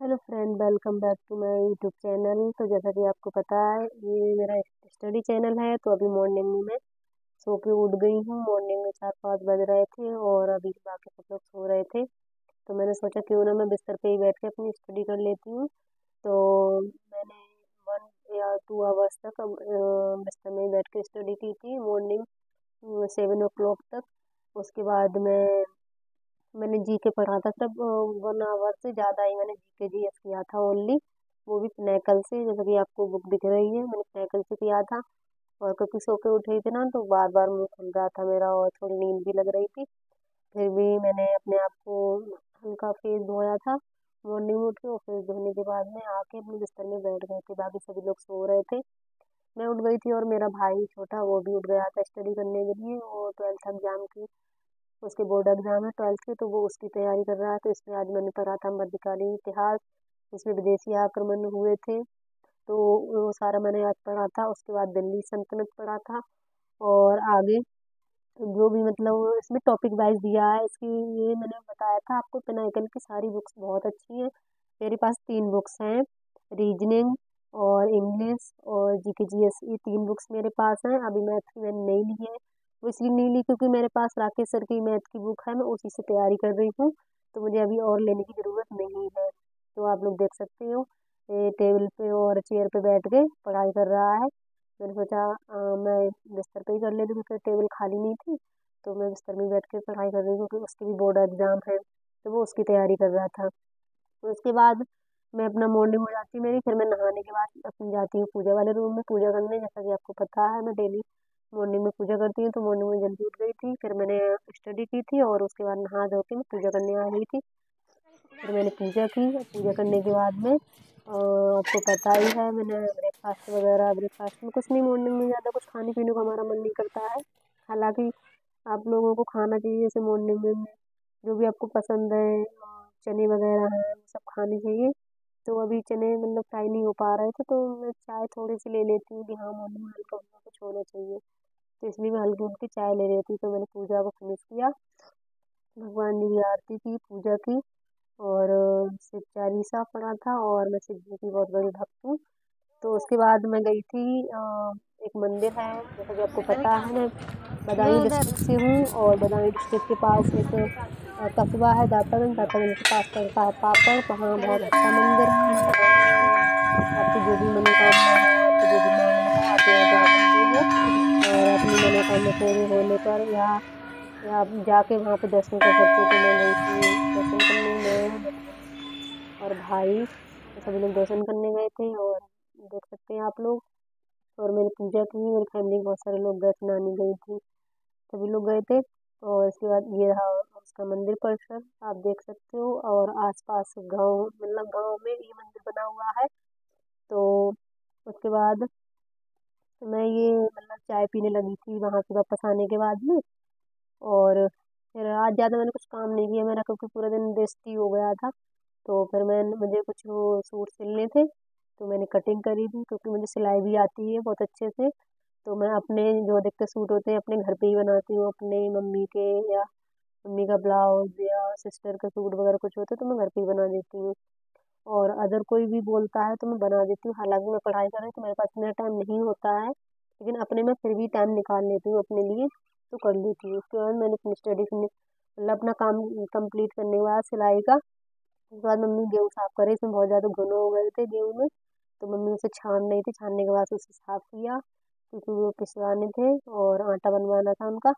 Hello friend, welcome back to my YouTube channel. तो जैसा कि आपको पता है, ये मेरा स्टडी चैनल है। तो अभी मॉर्निंग में मैं सो के उठ गई हूँ। मॉर्निंग में 4-5 बज रहे थे और अभी बाकी सब लोग सो रहे थे। तो मैंने सोचा क्यों ना मैं बिस्तर पे ही बैठ के अपनी स्टडी कर लेती हूँ। तो मैंने 1 या 2 आवर्स तक बिस्तर में ही बैठ के स्टडी की थी, मॉर्निंग 7 o'clock तक। उसके बाद मैंने जीके पढ़ा था सिर्फ 1 आवर से ज़्यादा ही। मैंने जीके जीएस किया था ओनली, वो भी पिनैकल से। जैसा कि आपको बुक दिख रही है, मैंने पिनैकल से किया था। और क्योंकि सो के उठ रही थी ना, तो बार बार मुंह खुल रहा था मेरा और थोड़ी नींद भी लग रही थी। फिर भी मैंने अपने आप को हल्का फेस धोया था मॉर्निंग में उठ के। और फेस धोने के बाद में आके अपने बिस्तर में बैठ गए थे, बाकी सभी लोग सो रहे थे। मैं उठ गई थी और मेरा भाई छोटा वो भी उठ गया था स्टडी करने के लिए। वो 12th एग्जाम की, उसके बोर्ड एग्जाम है 12th के, तो वो उसकी तैयारी कर रहा है। तो इसमें आज मैंने पढ़ा था मध्यकालीन इतिहास, जिसमें विदेशी आक्रमण हुए थे। तो वो सारा मैंने आज पढ़ा था। उसके बाद दिल्ली सल्तनत पढ़ा था। और आगे जो भी मतलब इसमें टॉपिक वाइज दिया है इसकी, ये मैंने बताया था आपको। पिनाकल की सारी बुक्स बहुत अच्छी हैं। मेरे पास 3 बुक्स हैं, रीजनिंग और इंग्लिश और जीके जीएस, ये 3 बुक्स मेरे पास हैं। अभी मैथ की मैंने नहीं ली है। वो इसलिए नहीं ली क्योंकि मेरे पास राकेश सर की मैथ की बुक है, मैं उसी से तैयारी कर रही हूँ। तो मुझे अभी और लेने की ज़रूरत नहीं है। तो आप लोग देख सकते हो, ये टेबल पे और चेयर पे बैठ के पढ़ाई कर रहा है। मैंने सोचा मैं बिस्तर पे ही कर लेती हूँ, क्योंकि टेबल खाली नहीं थी। तो मैं बिस्तर में बैठ के पढ़ाई कर रही हूँ, क्योंकि उसकी भी बोर्ड एग्जाम है। तो वो उसकी तैयारी कर रहा था। तो उसके बाद मैं अपना मॉर्निंग हो जाती है मेरी। फिर मैं नहाने के बाद अपनी जाती हूँ पूजा वाले रूम में पूजा करने। जैसा कि आपको पता है, मैं डेली मॉर्निंग में पूजा करती हूँ। तो मॉर्निंग में जल्दी उठ गई थी, फिर मैंने स्टडी की थी और उसके बाद नहा धो के मैं पूजा करने आ गई थी। फिर मैंने पूजा की। पूजा करने के बाद में आपको पता ही है, मैंने ब्रेकफास्ट में कुछ नहीं, मॉर्निंग में ज़्यादा कुछ खाने पीने को हमारा मन नहीं करता है। हालांकि आप लोगों को खाना चाहिए, जैसे मॉर्निंग में जो भी आपको पसंद है, चने वगैरह हैं, वो सब खाने चाहिए। तो अभी चने मतलब फ्राई नहीं हो पा रहे थे, तो मैं चाय थोड़ी सी ले लेती हूँ कि हाँ मॉर्निंग में हल्का फुल्का कुछ होना चाहिए। तो इसलिए मैं हल्की फुल्की चाय ले लेती। तो मैंने पूजा को फिनिश किया, भगवान जी की आरती की, पूजा की और शिव चालीसा पढ़ा था। और मैं शिव जी की बहुत बड़ी भक्त हूँ। तो उसके बाद मैं गई थी एक मंदिर है, जैसा कि आपको पता है, मैं बदायूं डिस्ट्रिक्ट से हूँ। और बदायूं डिस्ट्रिक्ट के पास एक कस्बा है दातागंज। दातागंज के पास पड़ता है पापड़। वहाँ बहुत अच्छा मंदिर है, वहाँ जाना है। आपकी जो भी मनोकामना है, आपको जो भी मांगना हो, आप यहाँ जा सकते हो। और अपनी मनोकामना पूरी होने पर या आप जाके वहाँ पे दर्शन कर सकते हो। तो मैं गई थी दर्शन करने, मैं मेरे मम्मी और भाई, तो सभी लोग दर्शन करने गए थे। और देख सकते हैं आप लोग। और मैंने पूजा की, मेरी फैमिली के बहुत सारे लोग गए थे, नानी गई थी, सभी लोग गए थे। और इसके बाद ये रहा उसका मंदिर परिसर, आप देख सकते हो। और आसपास गांव, मतलब गांव में ये मंदिर बना हुआ है। तो उसके बाद मैं ये मतलब चाय पीने लगी थी वहां से वापस आने के बाद में। और फिर आज ज़्यादा मैंने कुछ काम नहीं किया मेरा, क्योंकि पूरा दिन रेस्ट ही हो गया था। तो फिर मुझे कुछ वो सूट सिलने थे, तो मैंने कटिंग करी थी, क्योंकि मुझे सिलाई भी आती है बहुत अच्छे से। तो मैं अपने जो अधिकतर सूट होते हैं अपने घर पे ही बनाती हूँ, अपने मम्मी के या मम्मी का ब्लाउज या सिस्टर का सूट वगैरह कुछ होते हैं तो मैं घर पे ही बना देती हूँ। और अगर कोई भी बोलता है तो मैं बना देती हूँ। हालांकि मैं पढ़ाई कर रही हूँ तो मेरे पास इतना टाइम नहीं होता है, लेकिन अपने में फिर भी टाइम निकाल लेती हूँ अपने लिए, तो कर लेती हूँ। उसके बाद मैंने अपनी स्टडी करने मतलब अपना काम कंप्लीट करने के बाद सिलाई का, उसके बाद मम्मी गेहूँ साफ कर रही, इसमें बहुत ज़्यादा घुन हो गए थे गेहूँ में। तो मम्मी उसे छान रही थी, छानने के बाद से उसे साफ किया, क्योंकि वो पिसवाने थे और आटा बनवाना था उनका।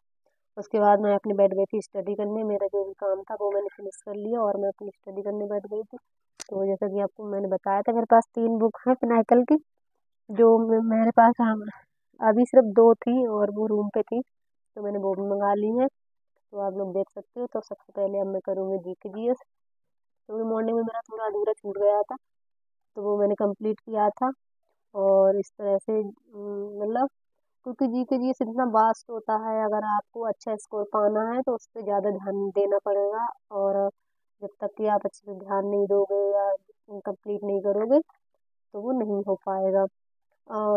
उसके बाद मैं अपनी बैठ गई थी स्टडी करने। मेरा जो भी काम था वो मैंने फिनिश कर लिया और मैं अपनी स्टडी करने बैठ गई थी। तो जैसा कि आपको मैंने बताया था, मेरे पास 3 बुक हैं पिनाकल की, जो मेरे पास हम अभी सिर्फ 2 थी और वो रूम पे थी, तो मैंने वो भी मंगा ली है। तो आप लोग देख सकते हो। तो सबसे पहले अब मैं करूँगी जीके जीएस, क्योंकि मॉर्निंग में मेरा थोड़ा अधूरा छूट गया था, तो वो मैंने कंप्लीट किया था। और इस तरह से मतलब, क्योंकि जीके जीएस इतना वास्ट होता है, अगर आपको अच्छा स्कोर पाना है तो उस पर ज़्यादा ध्यान देना पड़ेगा। और जब तक कि आप अच्छे से ध्यान नहीं दोगे या कंप्लीट नहीं करोगे, तो वो नहीं हो पाएगा।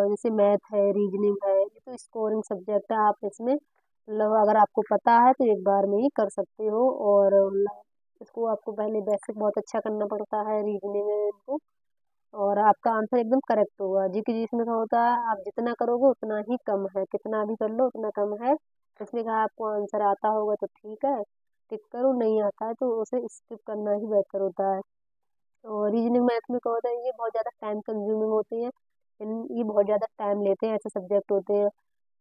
जैसे मैथ है, रीजनिंग है, ये तो स्कोरिंग सब्जेक्ट है। आप इसमें मतलब अगर आपको पता है तो एक बार में ही कर सकते हो। और मतलब इसको आपको पहले बेसिक बहुत अच्छा करना पड़ता है रीजनिंग में इनको, और आपका आंसर एकदम करेक्ट होगा। जीके जी इसमें क्या होता है, आप जितना करोगे उतना ही कम है, कितना भी कर लो उतना कम है। इसमें कहा आपको आंसर आता होगा तो ठीक है, टिक करो, नहीं आता है तो उसे स्किप करना ही बेहतर होता है। और रीजनिंग मैथ में क्या होता है, ये बहुत ज़्यादा टाइम कंज्यूमिंग होती है, ये बहुत ज़्यादा टाइम लेते हैं, ऐसे सब्जेक्ट होते हैं।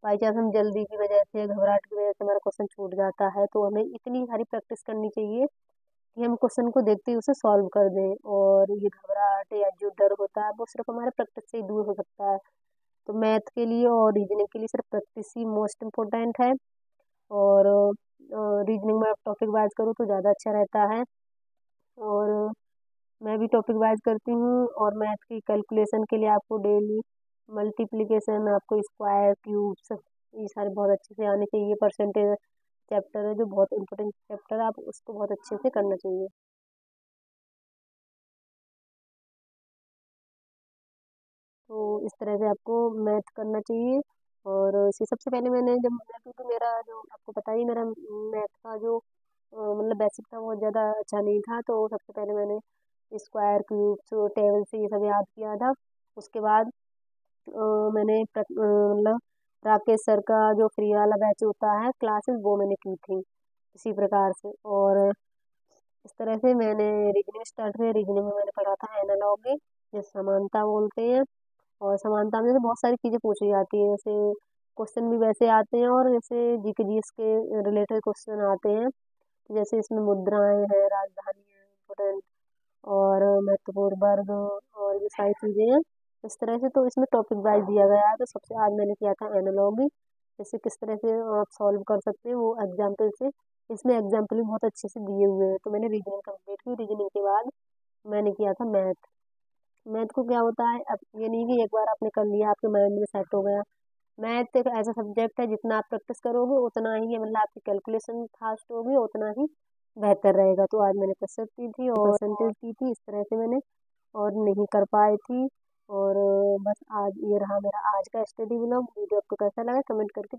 बाई चांस हम जल्दी की वजह से, घबराहट की वजह से हमारा क्वेश्चन छूट जाता है, तो हमें इतनी सारी प्रैक्टिस करनी चाहिए कि हम क्वेश्चन को देखते ही उसे सॉल्व कर दें। और ये घबराहट या जो डर होता है वो सिर्फ हमारे प्रैक्टिस से ही दूर हो सकता है। तो मैथ के लिए और रीजनिंग के लिए सिर्फ प्रैक्टिस ही मोस्ट इम्पोर्टेंट है। और रीजनिंग में आप टॉपिक वाइज करो तो ज़्यादा अच्छा रहता है। और मैं भी टॉपिक वाइज करती हूँ। और मैथ की कैलकुलेशन के लिए आपको डेली मल्टीप्लिकेशन, आपको स्क्वायर, क्यूब्स, ये सारे बहुत अच्छे से आने चाहिए। परसेंटेज चैप्टर है जो बहुत इंपॉर्टेंट चैप्टर है, आप उसको बहुत अच्छे से करना चाहिए। तो इस तरह से आपको मैथ करना चाहिए। और इसी सबसे पहले मैंने जब क्योंकि मेरा जो आपको पता ही, मेरा मैथ का जो मतलब बेसिक था वो ज़्यादा अच्छा नहीं था, तो सबसे पहले मैंने स्क्वायर, क्यूब्स, टेबल से ये सब याद किया था। उसके बाद मैंने मतलब राकेश सर का जो फ्री वाला बैच होता है क्लासेस, वो मैंने की थी इसी प्रकार से। और इस तरह से मैंने रीजनिंग स्टार्ट किया। रीजनिंग में मैंने पढ़ा था एनालॉगी, जिसे समानता बोलते हैं। और समानता में से बहुत सारी चीज़ें पूछी जाती हैं, जैसे क्वेश्चन भी वैसे आते हैं, और जैसे जीके जीएस के रिलेटेड क्वेश्चन आते हैं। जैसे इसमें मुद्राएं हैं, राजधानी है इम्पोर्टेंट, और महत्वपूर्ण वर्ग, और ये सारी चीज़ें हैं। इस तरह से तो इसमें टॉपिक वाइज दिया गया है। तो सबसे आज मैंने किया था एनालॉगी, जैसे किस तरह से आप सॉल्व कर सकते हैं वो एग्जाम्पल से। इसमें एग्जाम्पल भी बहुत अच्छे से दिए हुए हैं। तो मैंने रीजनिंग कंप्लीट की। रीजनिंग के बाद मैंने किया था मैथ। मैथ को क्या होता है, अब ये नहीं कि एक बार आपने कर लिया आपके माइंड में सेट हो गया। मैथ एक ऐसा सब्जेक्ट है, जितना आप प्रैक्टिस करोगे उतना ही मतलब आपकी कैलकुलेशन फास्ट होगी, उतना ही बेहतर रहेगा। तो आज मैंने कसरत की थी और परसेंटेज की थी, इस तरह से मैंने और नहीं कर पाई थी। और बस आज ये रहा मेरा आज का स्टडी ब्लॉग। वीडियो आपको कैसा लगा कमेंट करके